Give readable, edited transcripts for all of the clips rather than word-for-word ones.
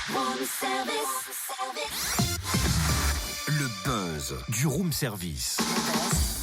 Le buzz du room service.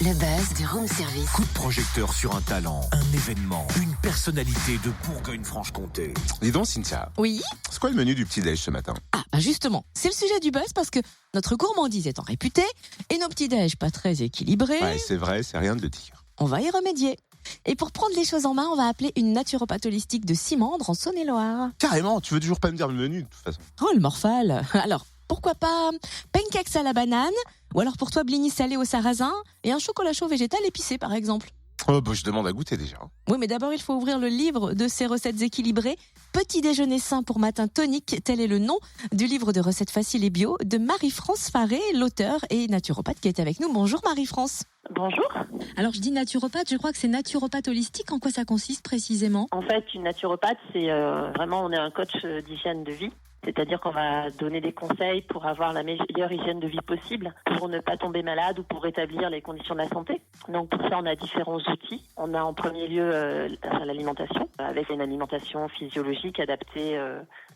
Le buzz du room service. Coup de projecteur sur un talent, un événement, une personnalité de Bourgogne-Franche-Comté. Dis donc, Cynthia. Oui. C'est quoi le menu du petit-déj ce matin? Justement, c'est le sujet du buzz parce que notre gourmandise étant réputée et nos petits-déj pas très équilibrés, Ouais, c'est vrai, c'est rien de le dire. on va y remédier. Et pour prendre les choses en main, on va appeler une naturopathe holistique de Simandre en Saône-et-Loire. Carrément, tu veux toujours pas me dire le menu de toute façon. Oh, le morphale. Alors, pourquoi pas pancakes à la banane, ou alors pour toi blinis salés au sarrasin et un chocolat chaud végétal épicé par exemple. Oh, bah, je demande à goûter déjà. Oui, mais d'abord, il faut ouvrir le livre de ces recettes équilibrées. Petit déjeuner sain pour matin tonique, tel est le nom du livre de recettes faciles et bio de Marie-France Faré, l'auteur et naturopathe qui est avec nous. Bonjour Marie-France. Bonjour. Alors, je dis naturopathe, je crois que c'est naturopathe holistique. En quoi ça consiste précisément ? En fait, une naturopathe, c'est vraiment, on est un coach d'hygiène de vie. C'est-à-dire qu'on va donner des conseils pour avoir la meilleure hygiène de vie possible, pour ne pas tomber malade ou pour rétablir les conditions de la santé. Donc pour ça, on a différents outils. On a en premier lieu l'alimentation, avec une alimentation physiologique adaptée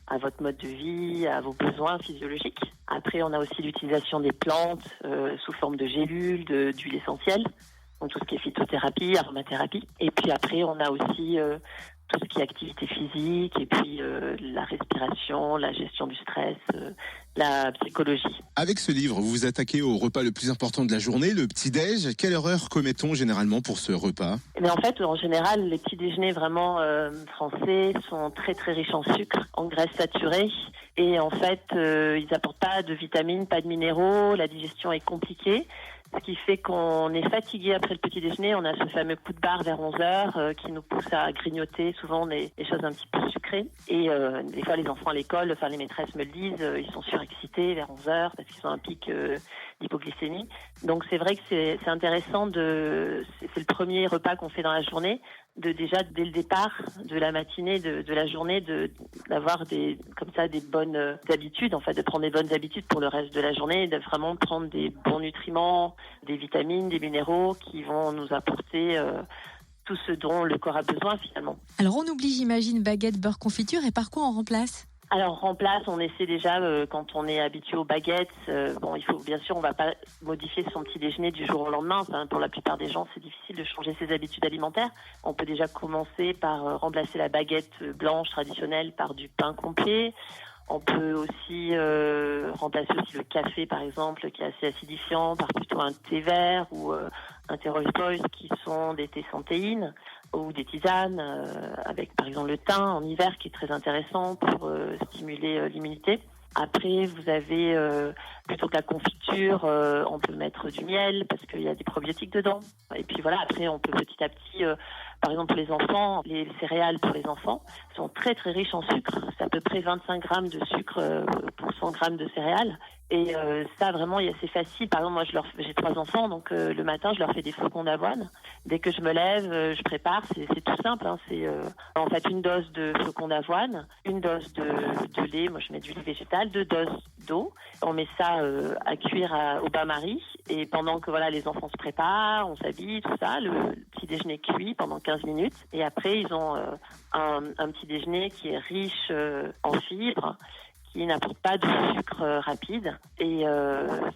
à votre mode de vie, à vos besoins physiologiques. Après, on a aussi l'utilisation des plantes sous forme de gélules, d'huile essentielle. Donc tout ce qui est phytothérapie, aromathérapie. Et puis après, on a aussi tout ce qui est activité physique et puis la respiration, la gestion du stress, la psychologie. Avec ce livre, vous vous attaquez au repas le plus important de la journée, le petit-déj. Quelle erreur commet-on généralement pour ce repas? Mais en fait, en général, les petits déjeuners vraiment français sont très très riches en sucre, en graisses saturées. Et en fait, ils n'apportent pas de vitamines, pas de minéraux, la digestion est compliquée. Ce qui fait qu'on est fatigué après le petit déjeuner. On a ce fameux coup de barre vers 11h qui nous pousse à grignoter souvent des choses un petit peu sucrées. Et des fois, les enfants à l'école, enfin les maîtresses me le disent, ils sont surexcités vers 11h parce qu'ils ont un pic d'hypoglycémie. Donc c'est vrai que c'est intéressant c'est le premier repas qu'on fait dans la journée, déjà dès le départ de la matinée, de la journée, d'avoir des bonnes habitudes, en fait, de prendre des bonnes habitudes pour le reste de la journée, de vraiment prendre des bons nutriments, des vitamines, des minéraux qui vont nous apporter tout ce dont le corps a besoin finalement. Alors on oublie, j'imagine, baguette, beurre, confiture, et par quoi on remplace ? Alors, on remplace, on essaie déjà, quand on est habitué aux baguettes, il faut, bien sûr, on va pas modifier son petit déjeuner du jour au lendemain. Enfin, pour la plupart des gens, c'est difficile de changer ses habitudes alimentaires. On peut déjà commencer par remplacer la baguette blanche traditionnelle par du pain complet. On peut aussi remplacer aussi le café, par exemple, qui est assez acidifiant, par plutôt un thé vert ou un thé rooibos, qui sont des thés sans théine, ou des tisanes avec, par exemple, le thym en hiver, qui est très intéressant pour stimuler l'immunité. Après, vous avez, plutôt que la confiture, on peut mettre du miel parce qu'il y a des probiotiques dedans. Et puis voilà, après, on peut petit à petit, par exemple, les enfants, les céréales pour les enfants sont très très riches en sucre. C'est à peu près 25 grammes de sucre pour 100 grammes de céréales. Et ça, vraiment, c'est facile. Par exemple, moi, j'ai 3 enfants, donc le matin, je leur fais des flocons d'avoine. Dès que je me lève, je prépare. C'est tout simple. C'est en fait une dose de flocons d'avoine, une dose de lait. Moi, je mets du lait végétal, 2 doses d'eau. On met ça à cuire au bain-marie. Et pendant que les enfants se préparent, on s'habille, tout ça, le petit déjeuner cuit pendant 15 minutes. Et après, ils ont un petit déjeuner qui est riche en fibres, qui n'apportent pas de sucre rapide, et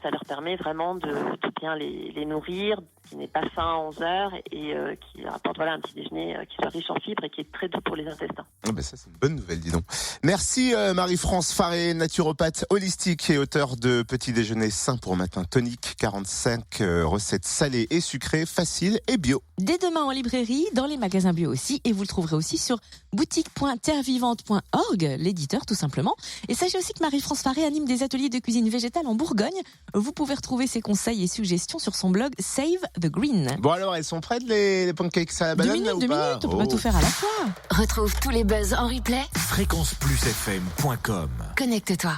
ça leur permet vraiment de bien les nourrir, qui n'est pas faim à 11h, et qui leur apporte un petit déjeuner qui soit riche en fibres et qui est très doux pour les intestins. Ça c'est une bonne nouvelle, dis donc. Merci Marie-France Faré, naturopathe holistique et auteure de Petit déjeuner sain pour matin tonique, 45 recettes salées et sucrées, faciles et bio. Dès demain en librairie, dans les magasins bio aussi, et vous le trouverez aussi sur boutique.terrevivante.org, l'éditeur tout simplement. Et sachez aussi que Marie-France Faré anime des ateliers de cuisine végétale en Bourgogne. Vous pouvez retrouver ses conseils et suggestions sur son blog Save the Green. Bon alors, elles sont prêtes les pancakes à la banane? 2 minutes, ou 2 pas? minutes, on peut pas tout faire à la fois. Retrouve tous les buzz en replay. Fréquenceplusfm.com. Connecte-toi.